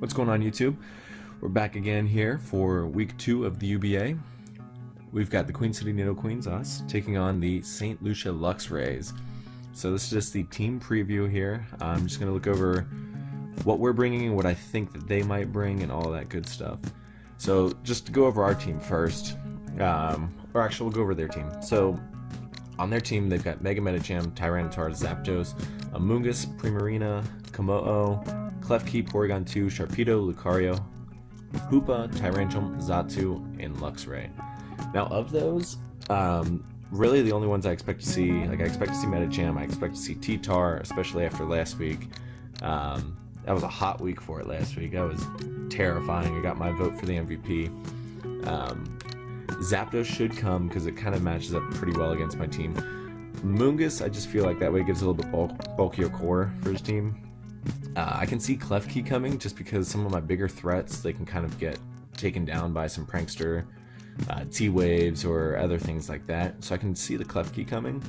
What's going on, YouTube? We're back again here for week 2 of the UBA. We've got the Queen City Nidoqueens, us, taking on the St Lucia Luxrays. So this is just the team preview here. I'm just going to look over what we're bringing and what I think that they might bring and all that good stuff. So just to go over our team first, or actually we'll go over their team. So on their team, they've got Mega Medicham, Tyranitar, Zapdos, Amoonguss, Primarina, Komodo, Klefki, Porygon 2, Sharpedo, Lucario, Hoopa, Tyranitar, Xatu, and Luxray. Now of those, really the only ones I expect to see, like I expect to see Medicham, I expect to see T-Tar, especially after last week. That was a hot week for it last week. That was terrifying. I got my vote for the MVP. Zapdos should come because it kind of matches up pretty well against my team. Amoonguss, I just feel like that way gives a little bit bulkier core for his team. I can see Klefki coming just because some of my bigger threats, they can kind of get taken down by some prankster T-Waves or other things like that. So I can see the Klefki coming.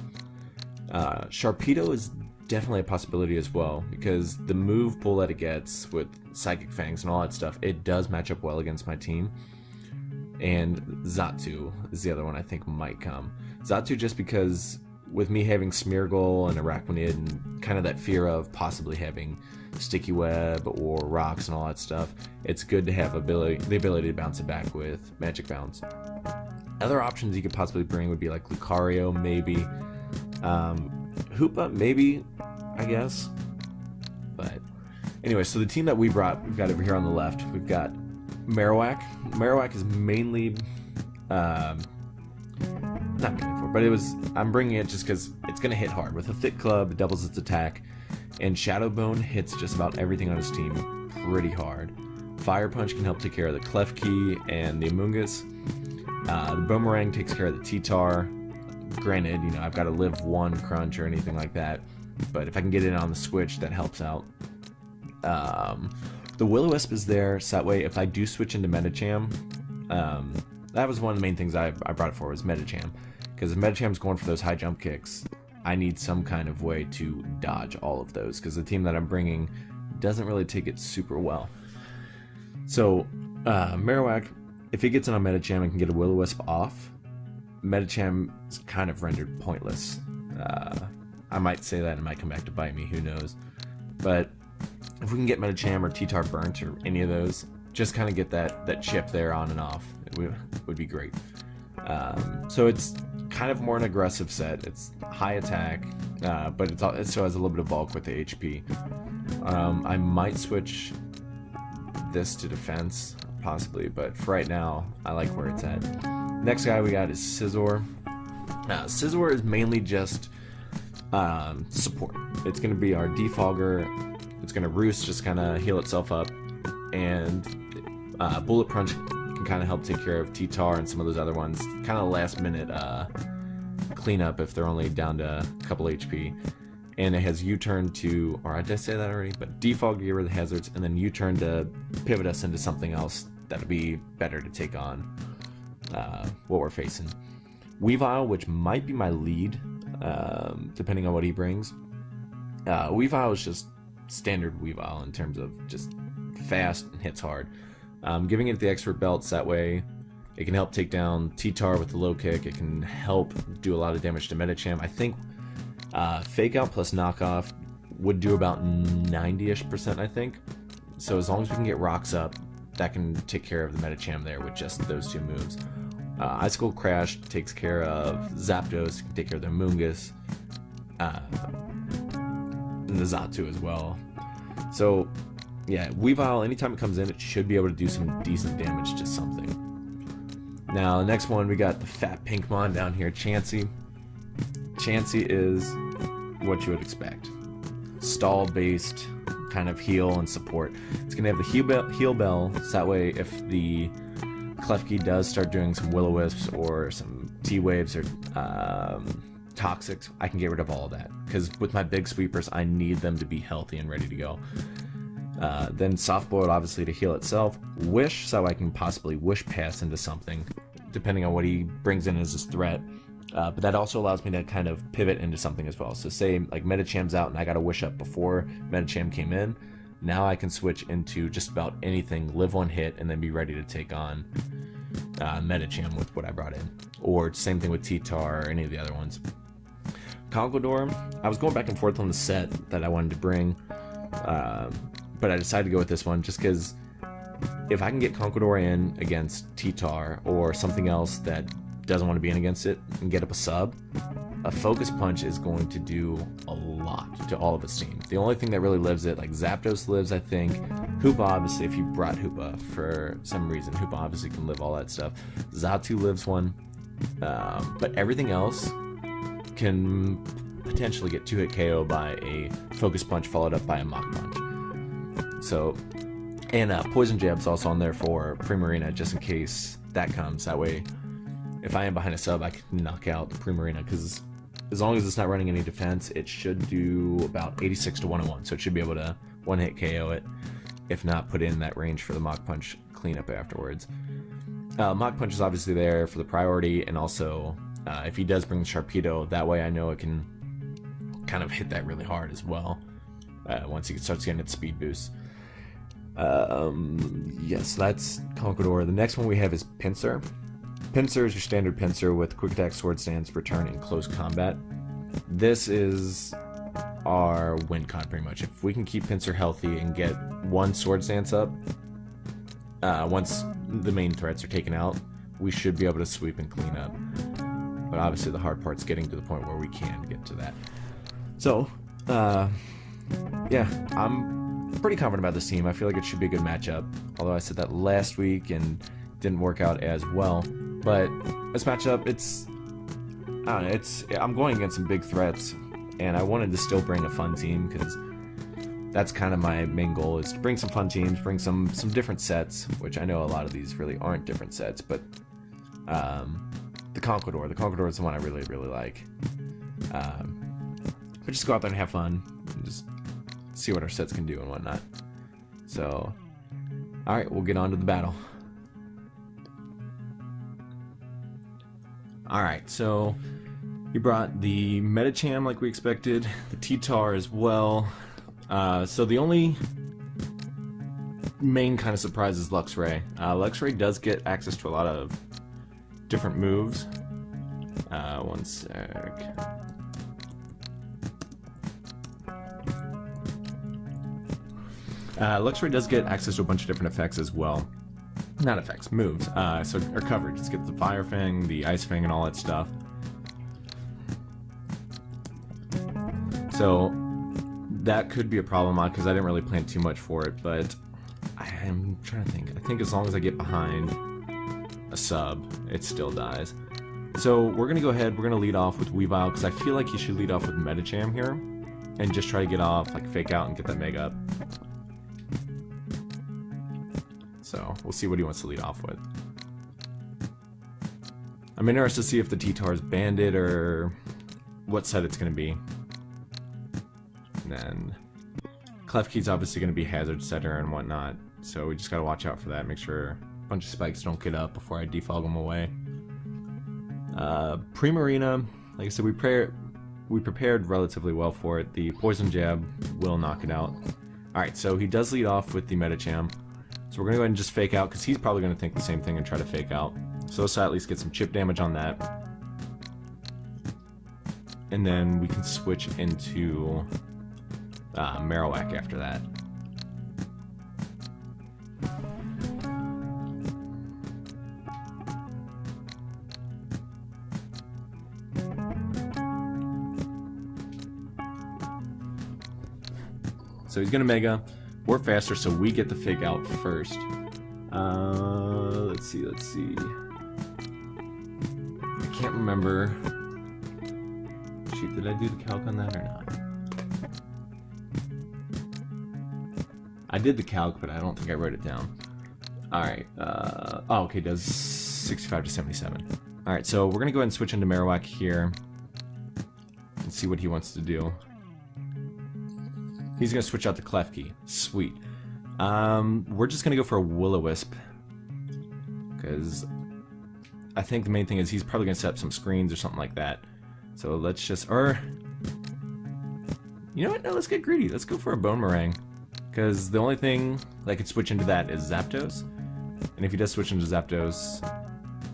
Sharpedo is definitely a possibility as well because the move pool that it gets with Psychic Fangs and all that stuff, it does match up well against my team. And Xatu is the other one I think might come. Xatu just because with me having Smeargle and Arachnid and kind of that fear of possibly having Sticky Web or Rocks and all that stuff, it's good to have the ability to bounce it back with Magic Bounce. Other options you could possibly bring would be like Lucario, maybe. Hoopa, maybe, I guess. But anyway, so the team that we brought, we've got over here on the left, we've got Marowak. Marowak is mainly, not mainly for, but I'm bringing it just because it's going to hit hard. With a thick club, it doubles its attack, and Shadow Bone hits just about everything on his team pretty hard. Fire Punch can help take care of the Klefki and the Amoonguss. The Boomerang takes care of the T-Tar. Granted, you know, I've got to live 1 crunch or anything like that, but if I can get it on the switch, that helps out. The Will-O-Wisp is there, so that way if I do switch into Medicham, that was one of the main things I brought it for, was Medicham. Because if Medicham's going for those high jump kicks, I need some kind of way to dodge all of those, because the team that I'm bringing doesn't really take it super well. So, Marowak, if he gets in on Medicham and can get a Will-O-Wisp off, Medicham is kind of rendered pointless. I might say that and it might come back to bite me, who knows. But if we can get Medicham or T-Tar burnt or any of those, just kind of get that chip there on and off, it would be great. So it's kind of more an aggressive set. It's high attack, but it still has a little bit of bulk with the HP. I might switch this to defense, possibly, but for right now, I like where it's at. Next guy we got is Scizor. Scizor is mainly just support. It's going to be our defogger. It's going to roost, just kind of heal itself up, and Bullet Punch can kind of help take care of T-Tar and some of those other ones. Kind of last minute cleanup if they're only down to a couple HP. And it has U-turn to, or did I say that already? But defog to get rid of the hazards, and then U-turn to pivot us into something else that'll be better to take on what we're facing. Weavile, which might be my lead, depending on what he brings. Weavile is just standard Weavile in terms of just fast and hits hard. Giving it the expert belts, that way it can help take down T-Tar with the low kick. It can help do a lot of damage to Medicham. I think Fake Out plus Knockoff would do about 90-ish%, I think. So as long as we can get rocks up, that can take care of the Medicham there with just those 2 moves. Icicle Crash takes care of Zapdos, can take care of the Amoonguss, and the Xatu as well. So yeah, Weavile, anytime it comes in, it should be able to do some decent damage to something. Now the next one, we got the fat Pinkmon down here, Chansey. Chansey is what you would expect. Stall based kind of heal and support. It's going to have the heal bell, so that way if the Klefki does start doing some Will-O-Wisps or some T-Waves or Toxics, I can get rid of all of that. Because with my big sweepers, I need them to be healthy and ready to go. Then Soft Boiled, obviously, to heal itself. Wish, so I can possibly Wish Pass into something, depending on what he brings in as his threat. But that also allows me to kind of pivot into something as well. So say like Medicham's out and I got a Wish Up before Medicham came in. Now I can switch into just about anything, live one hit, and then be ready to take on Medicham with what I brought in. Or same thing with T-Tar or any of the other ones. Conkeldurr, I was going back and forth on the set that I wanted to bring, but I decided to go with this one just because if I can get Conkeldurr in against T-Tar or something else that doesn't want to be in against it and get up a sub, a Focus Punch is going to do a lot to all of its team. The only thing that really lives it, like Zapdos lives, I think. Hoopa, obviously, if you brought Hoopa for some reason, Hoopa obviously can live all that stuff. Xatu lives one, but everything else can potentially get 2-hit KO by a Focus Punch followed up by a Mach Punch. So, and Poison Jab's also on there for Primarina just in case that comes. That way, if I am behind a sub, I can knock out the Primarina because as long as it's not running any defense, it should do about 86 to 101. So it should be able to one-hit KO it. If not, put in that range for the Mach Punch cleanup afterwards. Mach Punch is obviously there for the priority, and also if he does bring the Sharpedo, that way I know it can kind of hit that really hard as well once he starts getting its speed boost. Yes, that's Conkeldurr. The next one we have is Pinsir. Pinsir is your standard Pinsir with Quick Attack, Sword Stance, Return, and Close Combat. This is our win con pretty much. If we can keep Pinsir healthy and get one Sword Stance up, once the main threats are taken out, we should be able to sweep and clean up. But obviously the hard part's getting to the point where we can get to that. So, yeah, I'm pretty confident about this team. I feel like it should be a good matchup. Although I said that last week and didn't work out as well. But this matchup, I don't know, I'm going against some big threats, and I wanted to still bring a fun team because that's kind of my main goal, is to bring some fun teams, bring some different sets, which I know a lot of these really aren't different sets, but the Conkeldurr is the one I really, really like. But just go out there and have fun, and just see what our sets can do and whatnot. So, alright, we'll get on to the battle. Alright, so he brought the Medicham like we expected, the T-Tar as well. So the only main kind of surprise is Luxray. Luxray does get access to a lot of different moves. One sec. Luxray does get access to a bunch of different effects as well. Not effects, moves. Or coverage. Let's get the Fire Fang, the Ice Fang, and all that stuff. So that could be a problem because I didn't really plan too much for it, but I'm trying to think. I think as long as I get behind a sub, it still dies. So we're going to go ahead, we're going to lead off with Weavile, because I feel like he should lead off with Medicham here, and just try to get off, like fake out and get that Mega up. So we'll see what he wants to lead off with. I'm interested to see if the T-Tar is banded or what set it's going to be. And then Klefki's obviously going to be Hazard Setter and whatnot, so we just got to watch out for that, make sure a bunch of spikes don't get up before I defog them away. Primarina, like I said, we prepared relatively well for it. The Poison Jab will knock it out. Alright, so he does lead off with the Medicham. So we're going to go ahead and just fake out, because he's probably going to think the same thing and try to fake out. So let's at least get some chip damage on that. And then we can switch into Marowak after that. So he's going to Mega. We're faster, so we get the fake out first. Let's see. I can't remember. Shoot, did I do the calc on that or not? I did the calc, but I don't think I wrote it down. Alright, oh, okay, does 65 to 77. Alright, so we're gonna go ahead and switch into Marowak here and see what he wants to do. He's gonna switch out the Klefki. Sweet. We're just gonna go for a Will-O-Wisp, because I think the main thing is he's probably gonna set up some screens or something like that. So let's just, or you know what? No, let's get greedy. Let's go for a Boomerang, because the only thing that could switch into that is Zapdos. And if he does switch into Zapdos,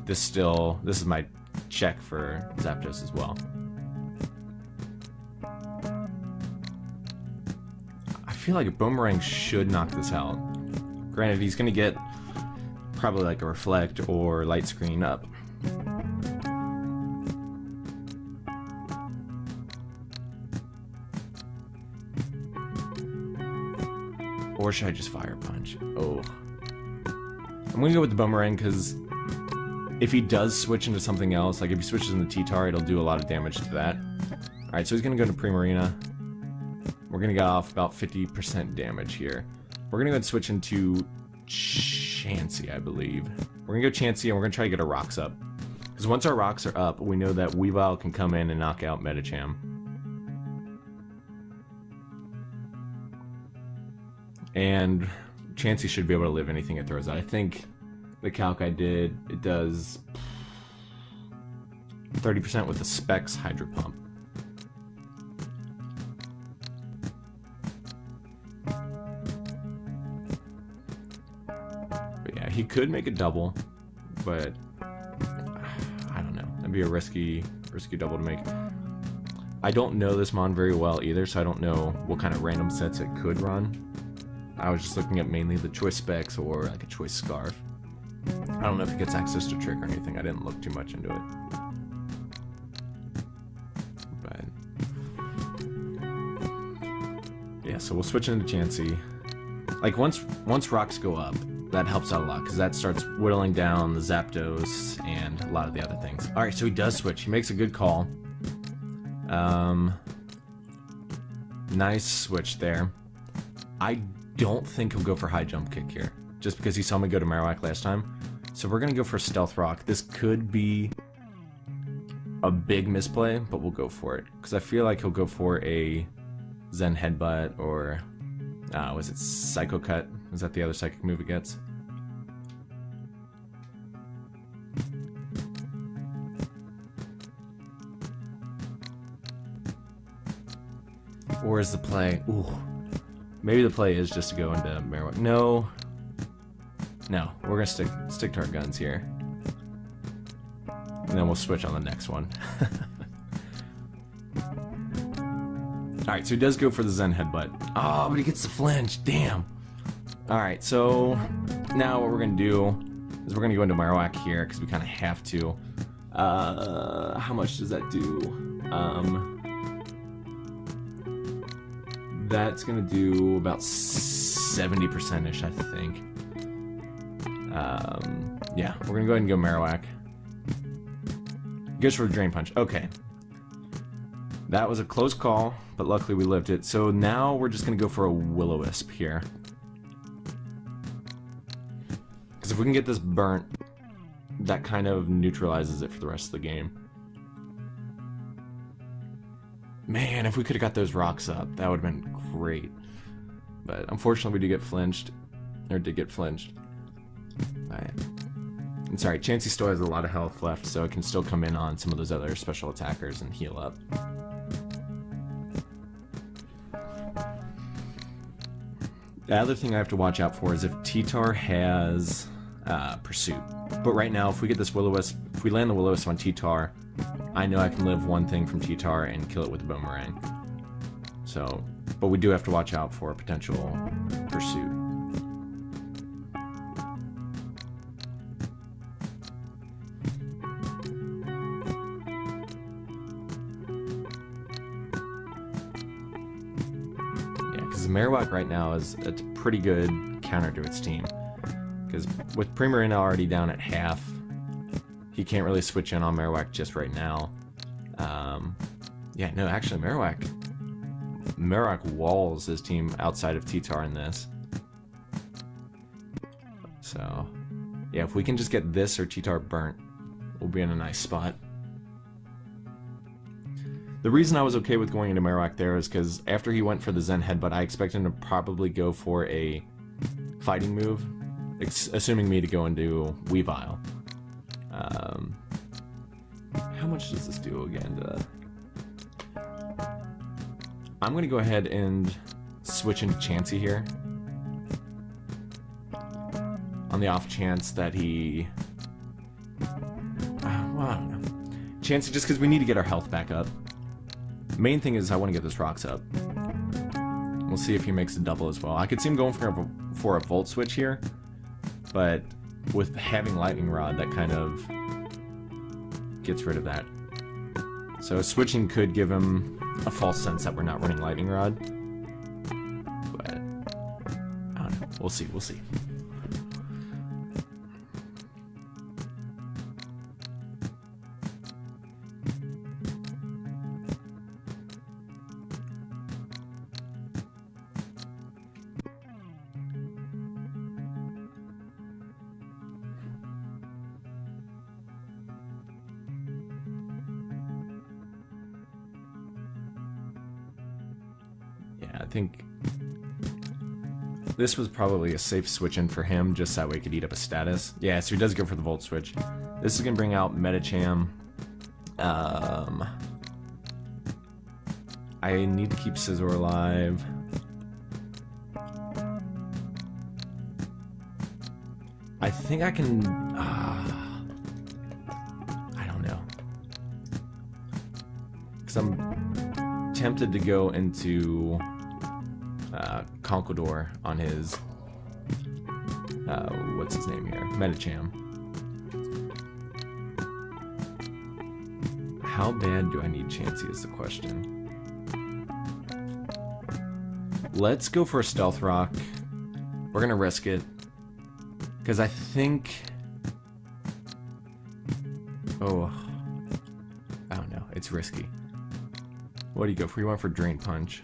this is my check for Zapdos as well. I feel like a Boomerang should knock this out. Granted, he's gonna get probably like a Reflect or Light Screen up. Or should I just Fire Punch? Oh. I'm gonna go with the Boomerang, because if he does switch into something else, like if he switches into T-Tar, it'll do a lot of damage to that. Alright, so he's gonna go into Primarina. We're gonna get off about 50% damage here. We're gonna go ahead and switch into Chansey, I believe. We're gonna go Chansey, and we're gonna try to get our rocks up. Because once our rocks are up, we know that Weavile can come in and knock out Medicham. And Chansey should be able to live anything it throws out. I think the calc I did, it does 30% with the Specs Hydro Pump. But yeah, he could make a double, but I don't know. That'd be a risky double to make. I don't know this mon very well either, so I don't know what kind of random sets it could run. I was just looking at mainly the choice specs or like a choice scarf. I don't know if it gets access to trick or anything. I didn't look too much into it. But yeah, so we'll switch into Chansey. Like once rocks go up, that helps out a lot, because that starts whittling down the Zapdos and a lot of the other things. Alright, so he does switch. He makes a good call. Nice switch there. I don't think he'll go for high jump kick here, just because he saw me go to Marowak last time. So we're gonna go for Stealth Rock. This could be a big misplay, but we'll go for it, because I feel like he'll go for a Zen Headbutt, or was it Psycho Cut? Is that the other psychic move it gets? Or is the play? Ooh. Maybe the play is just to go into Marowak. No, we're gonna stick to our guns here, and then we'll switch on the next one. All right, so he does go for the Zen Headbutt. Oh, but he gets the flinch. Damn. All right, so now what we're gonna do is we're gonna go into Marowak here, because we kind of have to. How much does that do? That's gonna do about 70%-ish, I think. Yeah, we're gonna go ahead and go Marowak. Goes for a Drain Punch. Okay. That was a close call, but luckily we lived it. So now we're just gonna go for a Will-O-Wisp here. Because if we can get this burnt, that kind of neutralizes it for the rest of the game. Man, if we could have got those rocks up, that would have been great. But unfortunately, we did get flinched. And sorry, Chansey still has a lot of health left, so it can still come in on some of those other special attackers and heal up. The other thing I have to watch out for is if T-Tar has Pursuit. But right now, if we get this Will-O-Wisp, if we land the Will-O-Wisp on T-Tar, I know I can live one thing from T-Tar and kill it with a Boomerang. So, but we do have to watch out for a potential Pursuit. Yeah, because Marowak right now is a pretty good counter to its team. Because with Primarina already down at half, he can't really switch in on Marowak just right now. Yeah, no, actually, Marowak walls his team outside of T-Tar in this. So, yeah, if we can just get this or T-Tar burnt, we'll be in a nice spot. The reason I was okay with going into Marowak there is because after he went for the Zen Headbutt, I expected him to probably go for a fighting move, assuming me to go into Weavile. How much does this do again? I'm going to go ahead and switch into Chansey here. On the off chance that he... well, I don't know. Chansey, just because we need to get our health back up. Main thing is I want to get this Rocks up. We'll see if he makes a double as well. I could see him going for a Volt Switch here, but with having Lightning Rod, that kind of gets rid of that. So switching could give him a false sense that we're not running Lightning Rod. But, I don't know. We'll see, we'll see. I think this was probably a safe switch in for him, just that way he could eat up a status. Yeah, so he does go for the Volt Switch. This is going to bring out Medicham. I need to keep Scizor alive. I think I can... I don't know. Because I'm tempted to go into... Conquador on his what's his name here? Medicham. How bad do I need Chansey is the question. Let's go for a Stealth Rock. We're gonna risk it. Because I think... Oh. I don't know. It's risky. What do you go for? You went for Drain Punch.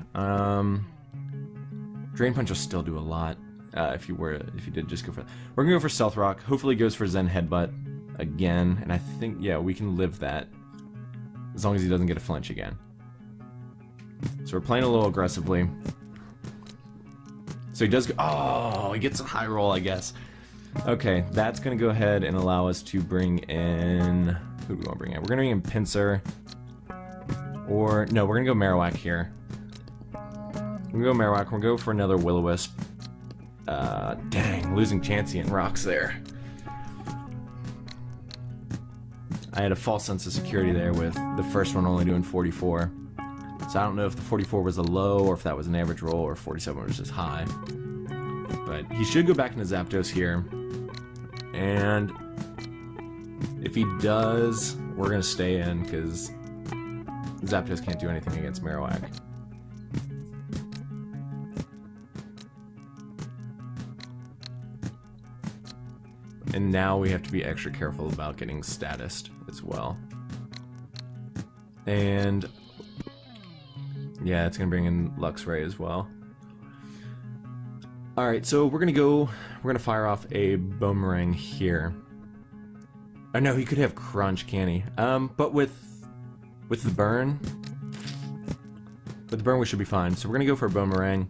Drain Punch will still do a lot if you did just go for... We're gonna go for Stealth Rock. Hopefully he goes for Zen Headbutt again, and I think, yeah, we can live that as long as he doesn't get a flinch again. So we're playing a little aggressively. So he does go... Oh, he gets a high roll, I guess. Okay, that's gonna go ahead and allow us to bring in... Who do we want to bring in? We're gonna bring in Pinsir. Or... No, we're gonna go Marowak here. We're going to go Marowak. We're going to go for another Will-O-Wisp. Dang, losing Chansey and Rocks there. I had a false sense of security there with the first one only doing 44. So I don't know if the 44 was a low or if that was an average roll or 47 was just high. But he should go back into Zapdos here. And if he does, we're going to stay in because Zapdos can't do anything against Marowak. And now we have to be extra careful about getting statused as well. And yeah, it's gonna bring in Luxray as well. Alright, so we're gonna fire off a Boomerang here. Oh no, he could have Crunch, can he? But with the burn, we should be fine. So we're gonna go for a Boomerang.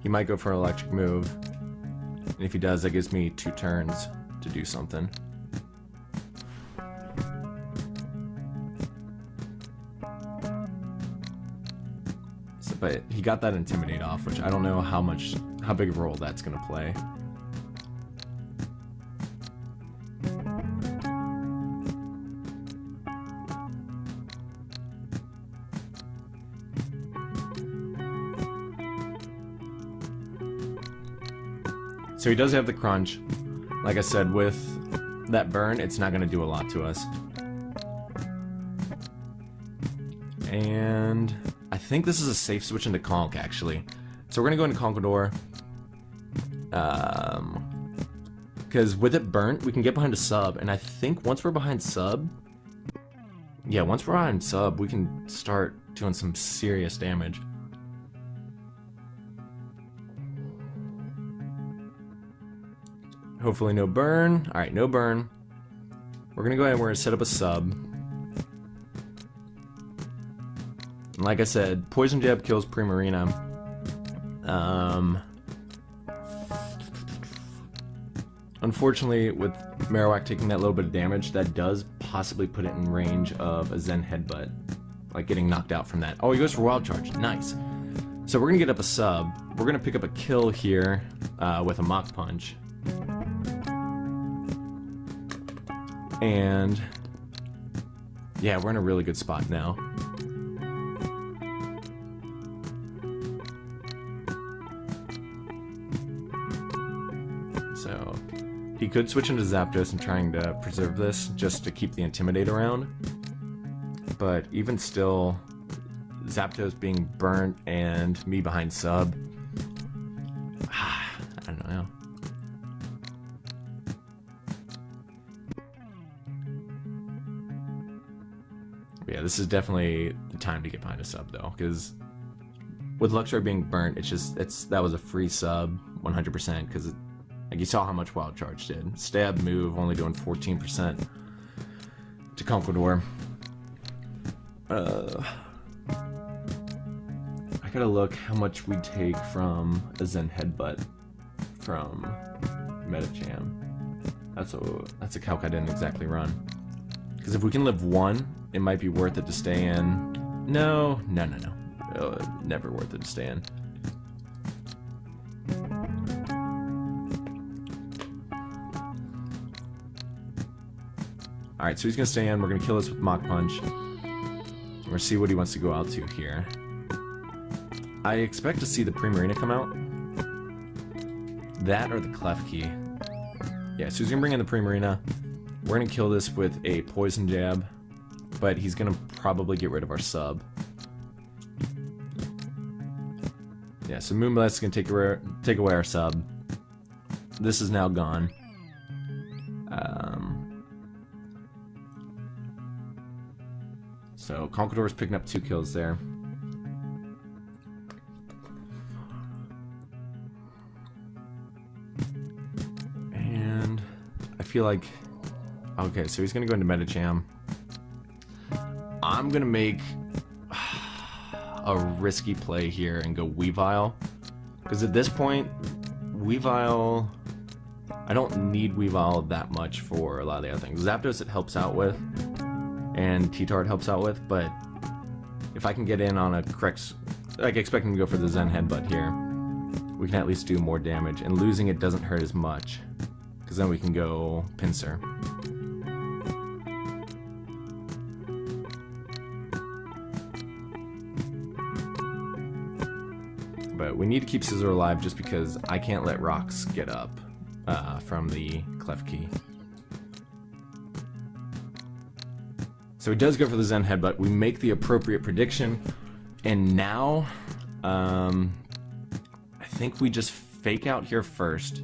He might go for an electric move. And if he does, that gives me 2 turns to do something. So, but he got that Intimidate off, which I don't know how big of a role that's going to play. So he does have the Crunch. Like I said, with that burn, it's not going to do a lot to us. And I think this is a safe switch into Conk, actually. So we're going to go into Conquador. Because with it burnt, we can get behind a sub. And I think once we're behind sub... Yeah, once we're behind sub, we can start doing some serious damage. Hopefully no burn. Alright, no burn. We're gonna go ahead and we're gonna set up a sub. And like I said, Poison Jab kills Primarina. Unfortunately, with Marowak taking that little bit of damage, that does possibly put it in range of a Zen Headbutt. Like getting knocked out from that. Oh, he goes for Wild Charge. Nice. So we're gonna get up a sub. We're gonna pick up a kill here with a Mach Punch. And yeah, we're in a really good spot now. So he could switch into Zapdos and trying to preserve this just to keep the Intimidate around. But even still, Zapdos being burnt and me behind sub, I don't know. Yeah, this is definitely the time to get behind a sub though, because with Luxray being burnt, that was a free sub 100% because like you saw how much Wild Charge did. Stab move only doing 14% to Conquidor. I gotta look how much we take from a Zen Headbutt from Medicham. That's a calc I didn't exactly run. Because if we can live one, it might be worth it to stay in. No. Never worth it to stay in. Alright, so he's gonna stay in. We're gonna kill this with Mach Punch. We're gonna see what he wants to go out to here. I expect to see the Primarina come out. That or the Klefki. Yeah, so he's gonna bring in the Primarina. We're gonna kill this with a Poison Jab, but he's gonna probably get rid of our sub. Yeah, so Moonblast is gonna take away our sub. This is now gone. So Conquidor's picking up 2 kills there. And I feel like, okay, so he's gonna go into Medicham. I'm gonna make a risky play here and go Weavile, because at this point, Weavile, I don't need Weavile that much for a lot of the other things. Zapdos it helps out with, and T-Tart helps out with, but if I can get in on a correct, like expecting to go for the Zen Headbutt here, we can at least do more damage, and losing it doesn't hurt as much, because then we can go Pinsir. But we need to keep Scizor alive just because I can't let rocks get up from the Klefki. So he does go for the Zen Headbutt. We make the appropriate prediction, and now I think we just fake out here first.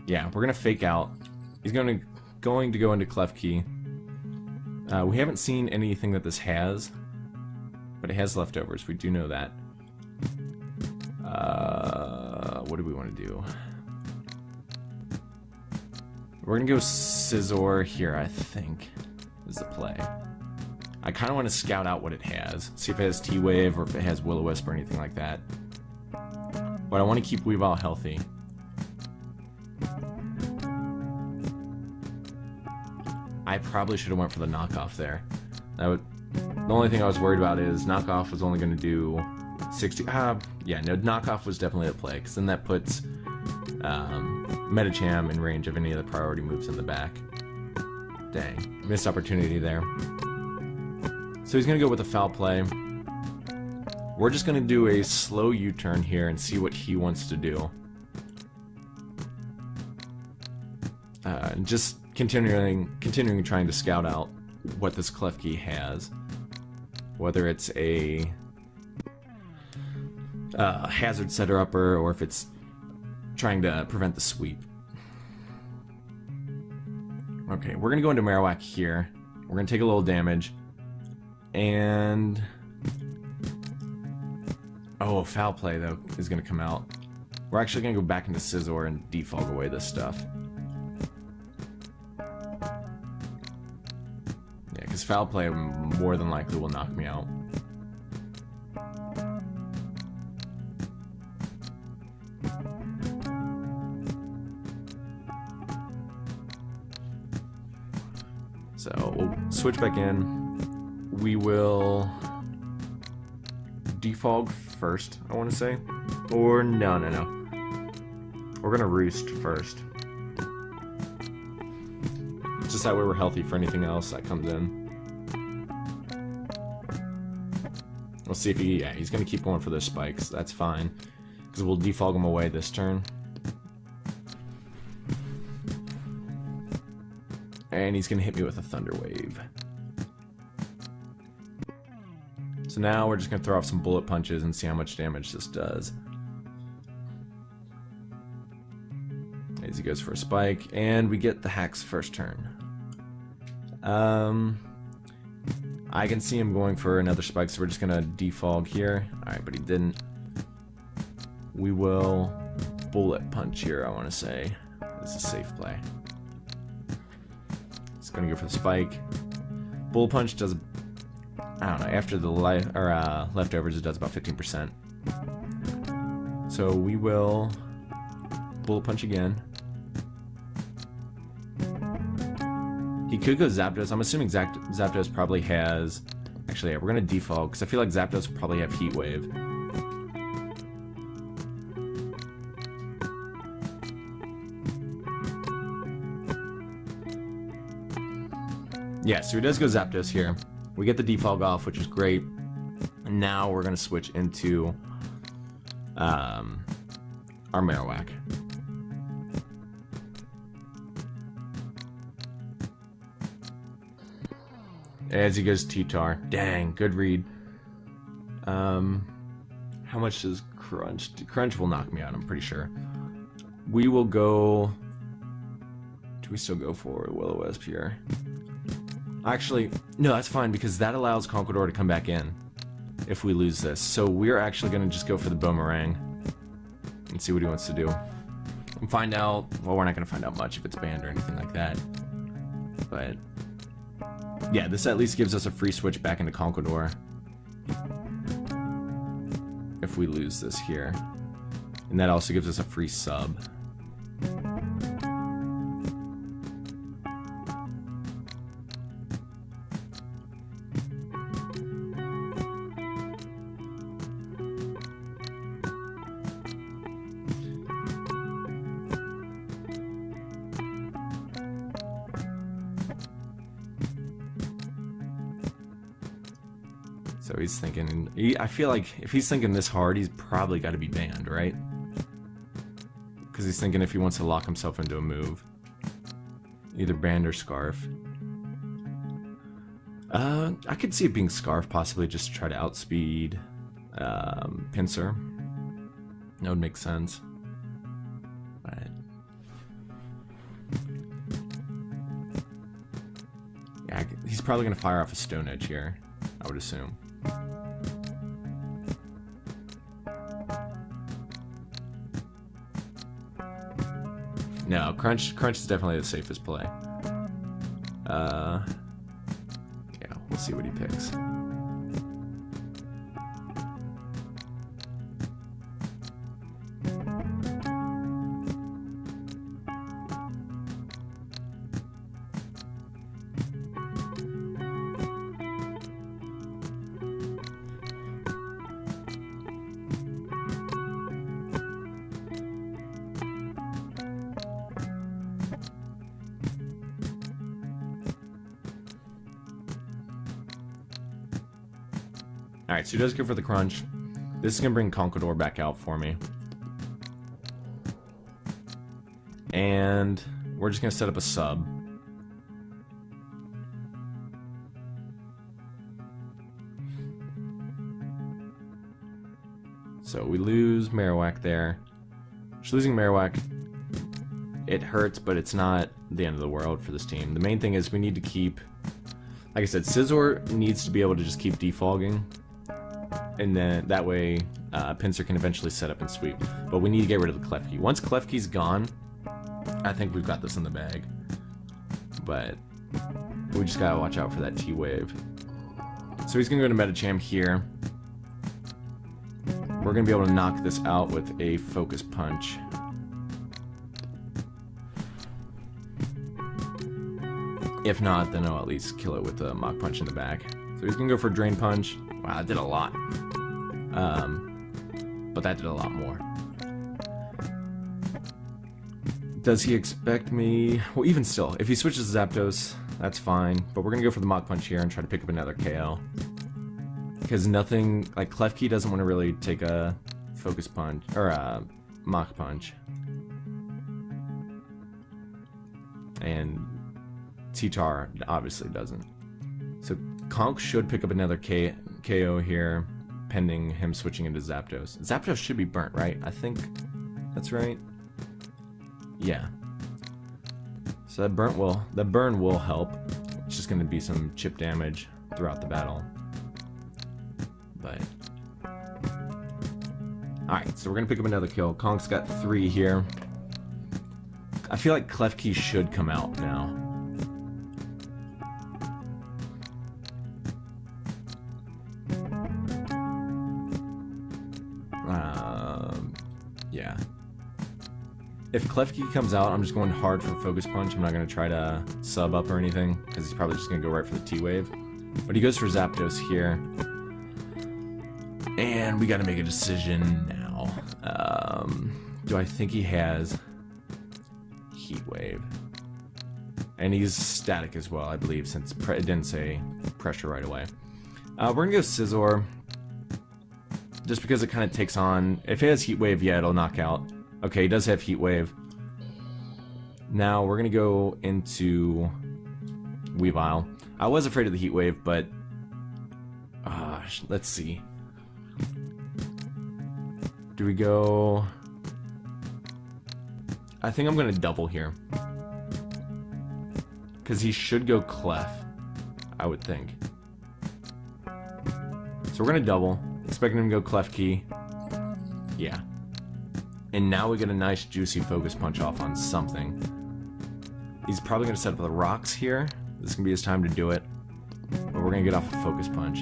Yeah, we're gonna fake out. He's going to go into Klefki. We haven't seen anything that this has, but it has leftovers. We do know that. What do we want to do? We're gonna go Scizor here, I think, is the play. I kind of want to scout out what it has. See if it has T-Wave or if it has Will-O-Wisp or anything like that. But I want to keep Weavile healthy. I probably should have went for the knockoff there. The only thing I was worried about is knockoff was only going to do 60. Yeah, no, knockoff was definitely a play, because then that puts Medicham in range of any of the priority moves in the back. Dang, missed opportunity there. So he's going to go with a foul play. We're just going to do a slow U-turn here and see what he wants to do. Just continuing trying to scout out what this Klefki has. Whether it's a hazard setter upper or if it's trying to prevent the sweep. Okay, we're gonna go into Marowak here. We're gonna take a little damage. And oh, a foul play though is gonna come out. We're actually going to go back into Scizor and defog away this stuff. Yeah, because Foul Play more than likely will knock me out. So we'll switch back in. We will defog first, I want to say. Or no. We're going to Roost first. Just that way we're healthy for anything else that comes in. We'll see if he... Yeah, he's going to keep going for those spikes. That's fine. Because we'll defog him away this turn. And he's going to hit me with a Thunder Wave. So now we're just going to throw off some Bullet Punches and see how much damage this does. As he goes for a Spike. And we get the Hacks first turn. I can see him going for another Spike, so we're just going to defog here. Alright, but he didn't. We will Bullet Punch here, I want to say. This is a safe play. It's going to go for the Spike. Bullet Punch does, I don't know, after the leftovers it does about 15%. So we will Bullet Punch again. He could go Zapdos. I'm assuming Zapdos probably has... Actually, yeah, we're going to defog, because I feel like Zapdos will probably have Heat Wave. Yeah, so he does go Zapdos here. We get the defog off, which is great. And now we're going to switch into our Marowak. As he goes T-Tar. Dang, good read. How much does Crunch do? Crunch will knock me out, I'm pretty sure. We will go... Do we still go for Will-O-Wisp here? Actually, no, that's fine, because that allows Conquador to come back in if we lose this. So we're actually going to just go for the Boomerang and see what he wants to do. And find out... Well, we're not going to find out much if it's banned or anything like that. But... yeah, this at least gives us a free switch back into Conquador if we lose this here. And that also gives us a free sub. So he's thinking... I feel like if he's thinking this hard, he's probably got to be banned, right? Because he's thinking if he wants to lock himself into a move. Either banned or Scarf. I could see it being Scarf, possibly just to try to outspeed Pinsir. That would make sense. But... yeah, he's probably going to fire off a Stone Edge here, I would assume. No, Crunch is definitely the safest play. Yeah, we'll see what he picks. Alright, so he does go for the Crunch. This is going to bring Conquador back out for me. And we're just going to set up a sub. So we lose Marowak there. Just losing Marowak, it hurts, but it's not the end of the world for this team. The main thing is we need to keep... Like I said, Scizor needs to be able to just keep defogging. And then that way Pinsir can eventually set up and sweep. But we need to get rid of the Klefki. Once Klefki's gone, I think we've got this in the bag. But we just gotta watch out for that T-Wave. So he's gonna go to Medicham here. We're gonna be able to knock this out with a Focus Punch. If not, then I'll at least kill it with a Mach Punch in the back. So he's gonna go for Drain Punch. Wow, that did a lot. But that did a lot more. Does he expect me... Well, even still, if he switches to Zapdos, that's fine. But we're gonna go for the Mach Punch here and try to pick up another KO. Because nothing... Like, Klefki doesn't want to really take a Focus Punch, or a Mach Punch. And T-Tar obviously doesn't. So Conk should pick up another KO here, pending him switching into Zapdos. Zapdos should be burnt, right? I think that's right. Yeah. So that burn will help. It's just going to be some chip damage throughout the battle. But alright, so we're going to pick up another kill. Konk's got 3 here. I feel like Klefki should come out now. Yeah. If Klefki comes out, I'm just going hard for Focus Punch. I'm not going to try to sub up or anything, because he's probably just going to go right for the T-Wave. But he goes for Zapdos here. And we got to make a decision now. Do I think he has Heat Wave? And he's static as well, I believe, since it didn't say pressure right away. We're going to go Scizor. Just because it kind of takes on... If it has Heat Wave, yeah, it'll knock out. Okay, he does have Heat Wave. Now, we're going to go into Weavile. I was afraid of the Heat Wave, but... let's see. Do we go... I think I'm going to double here. Because he should go Clef, I would think. So we're going to double. Expecting him to go Klefki. Yeah. And now we get a nice juicy Focus Punch off on something. He's probably going to set up the rocks here. This is going to be his time to do it. But we're going to get off a Focus Punch.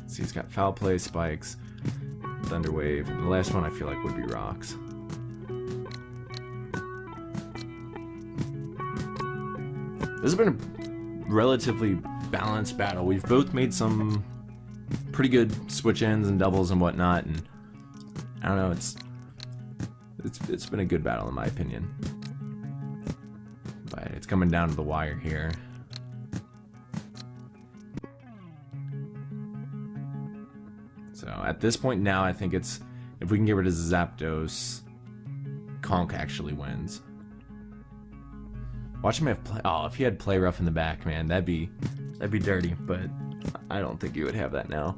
See, he's got Foul Play, Spikes, Thunder Wave. And the last one I feel like would be rocks. This has been a relatively balanced battle. We've both made some pretty good switch ends and doubles and whatnot, and I don't know, it's been a good battle in my opinion. But it's coming down to the wire here. So at this point now, I think it's, if we can get rid of Zapdos, Conk actually wins. Watch him have play. Oh, if he had Play Rough in the back, man, that'd be dirty. But I don't think he would have that now.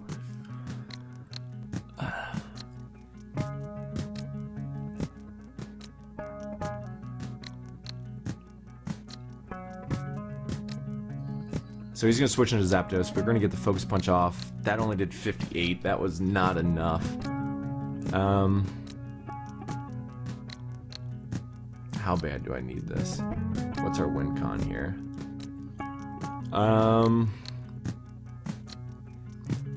So he's gonna switch into Zapdos. We're gonna get the Focus Punch off. That only did 58. That was not enough. How bad do I need this? What's our win con here?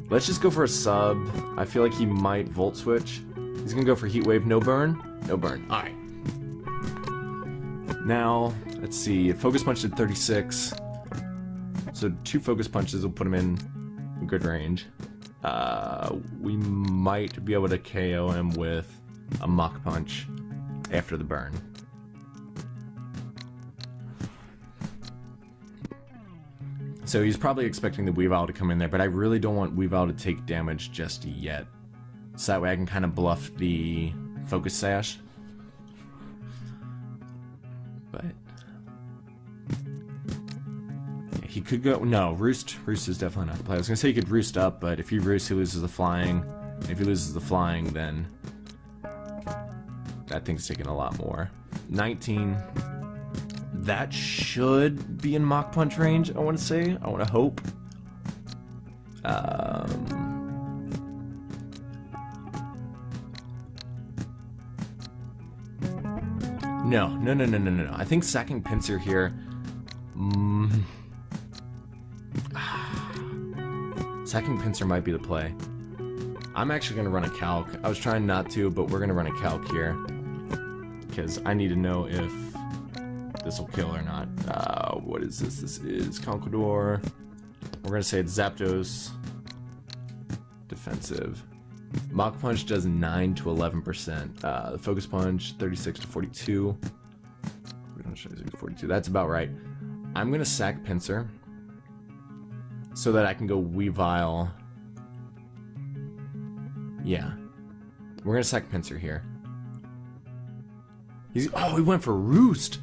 Let's just go for a sub. I feel like he might Volt Switch. He's gonna go for Heat Wave. No burn? No burn. Alright. Now, let's see. Focus Punch did 36. So 2 Focus Punches will put him in good range. We might be able to KO him with a Mach Punch after the burn. So he's probably expecting the Weavile to come in there, but I really don't want Weavile to take damage just yet. So that way I can kind of bluff the Focus Sash. But yeah, he could go... No, Roost. Roost is definitely not the play. I was going to say he could Roost up, but if he Roosts, he loses the flying. If he loses the flying, then that thing's taking a lot more. 19... That should be in Mach Punch range, I want to say. I want to hope. No. I think sacking Pinsir here. Sacking Pinsir might be the play. I'm actually going to run a calc. I was trying not to, but we're going to run a calc here. Because I need to know if this will kill or not. What is this? This is Conquidor. We're going to say it's Zapdos. Defensive. Mach Punch does 9 to 11%. The Focus Punch, 36 to 42. 42. That's about right. I'm going to sack Pinsir so that I can go Weavile. Yeah. We're going to sack Pinsir here. Oh, he went for Roost!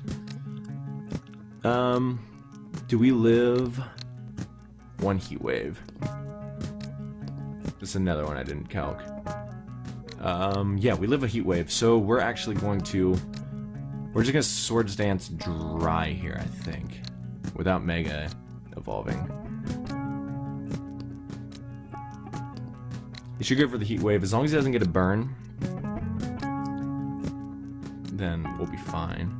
Do we live? One Heat Wave. This is another one I didn't calc. Yeah, we live a Heat Wave, so we're actually going to... We're just going to Swords Dance dry here, I think. Without Mega evolving. He should go for the Heat Wave. As long as he doesn't get a burn, then we'll be fine.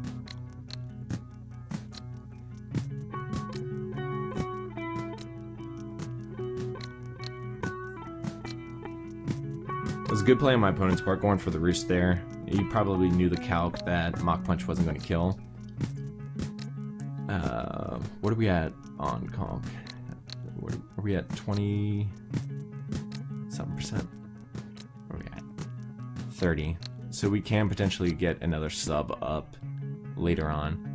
It was a good play on my opponent's part, going for the Roost there. He probably knew the calc that Mach Punch wasn't going to kill. What are we at on Conk? Are we at 27%? Where are we at? 30. So we can potentially get another sub up later on.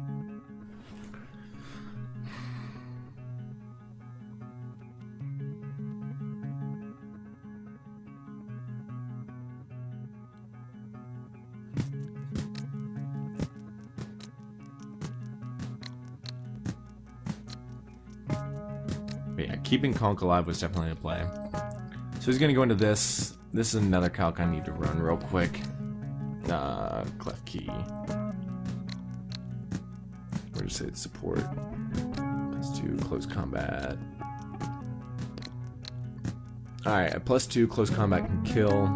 But yeah, keeping Conk alive was definitely a play. So he's going to go into this. This is another calc I need to run real quick. Clef Key. We're just say it's support. +2 close combat. Alright, a +2 close combat can kill.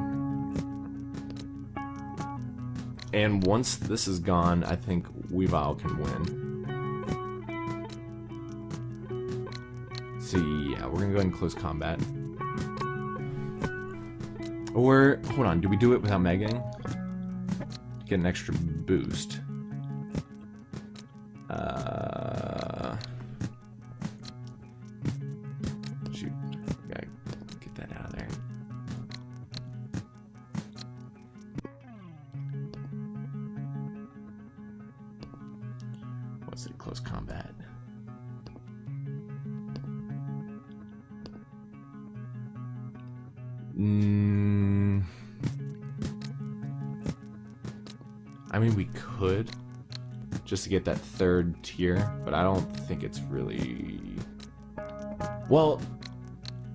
And once this is gone, I think Weavile can win. So yeah, we're gonna go ahead and close combat. Or, hold on, do we do it without Megang? Get an extra boost. Shoot, gotta get that out of there. What's it? Close combat. I mean, we could, just to get that third tier, but I don't think it's really... Well,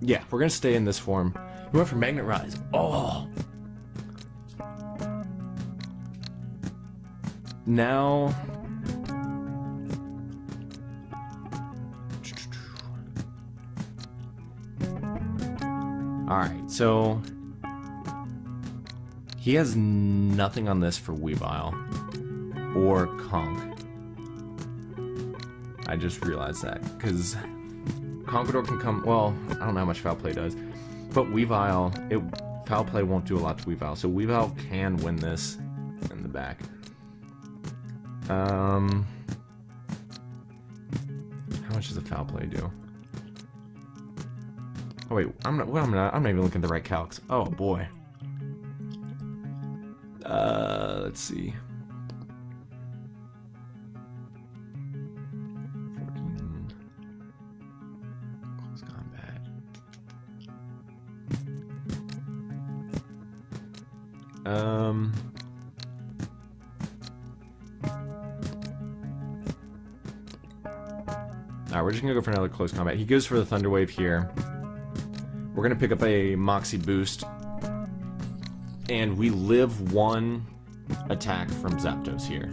yeah, we're gonna stay in this form. We went for Magnet Rise. Oh! Now... Alright, so... He has nothing on this for Weavile or Conk. I just realized that, because Conquidor can come... Well, I don't know how much Foul Play does, but Weavile, Foul Play won't do a lot to Weavile, so Weavile can win this in the back. How much does a Foul Play do? Oh wait, I'm not even looking at the right calcs. Oh boy. Let's see. 14. Close combat. Alright, we're just gonna go for another close combat. He goes for the Thunder Wave here. We're gonna pick up a Moxie boost. And we live one attack from Zapdos here.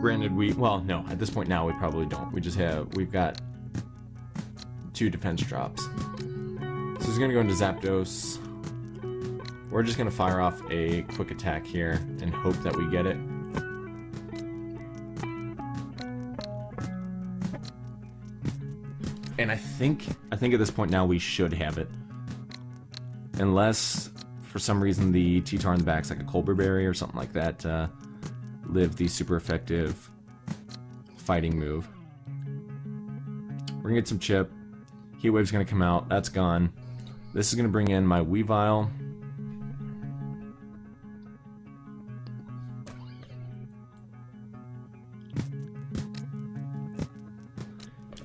Granted, well, no, at this point now we probably don't. We've got 2 defense drops. So he's gonna go into Zapdos. We're just going to fire off a quick attack here and hope that we get it. And I think at this point now we should have it. Unless, for some reason, the T-Tar in the back's like a Colbur Berry or something like that live the super effective fighting move. We're going to get some chip. Heat Wave's going to come out. That's gone. This is going to bring in my Weavile.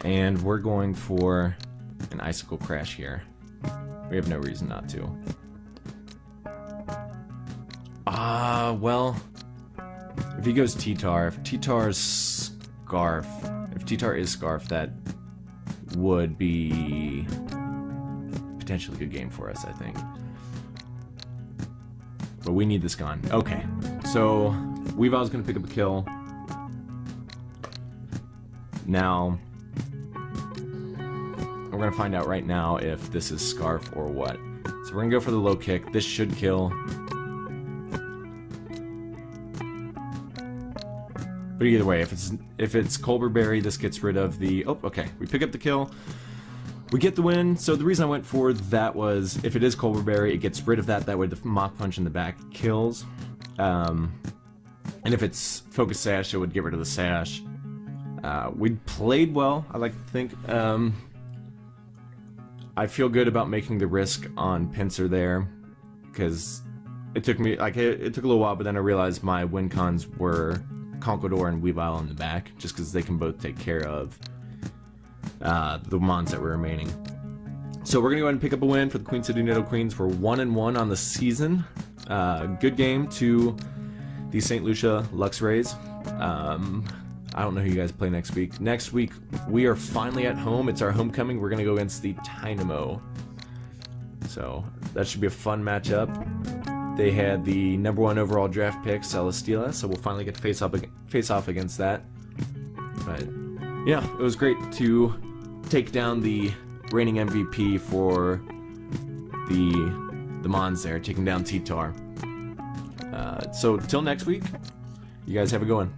And we're going for an Icicle Crash here. We have no reason not to. Well, if he goes T-Tar, if T-Tar is Scarf, that would be potentially a good game for us, I think. But we need this gone. Okay, so Weavile's gonna pick up a kill. Now, we're gonna find out right now if this is Scarf or what. So we're gonna go for the low kick. This should kill. But either way, if it's Colbur Berry, this gets rid of the... Oh, okay. We pick up the kill. We get the win. So the reason I went for that was, if it is Colbur Berry, it gets rid of that. That way the Mach Punch in the back kills. And if it's Focus Sash, it would get rid of the Sash. We played well, I like to think. I feel good about making the risk on Pinsir there, because it took me, like, it took a little while, but then I realized my win cons were Conquador and Weavile in the back, just because they can both take care of the mons that were remaining. So we're going to go ahead and pick up a win for the Queen City Nidoqueens. We're 1-1 on the season. Good game to the St Lucia Luxrays. I don't know who you guys play next week. Next week, we are finally at home. It's our homecoming. We're going to go against the Tynamo. So that should be a fun matchup. They had the #1 overall draft pick, Celesteela, so we'll finally get to face off against that. But yeah, it was great to take down the reigning MVP for the Mons there, taking down T-Tar. So till next week, you guys have a good one.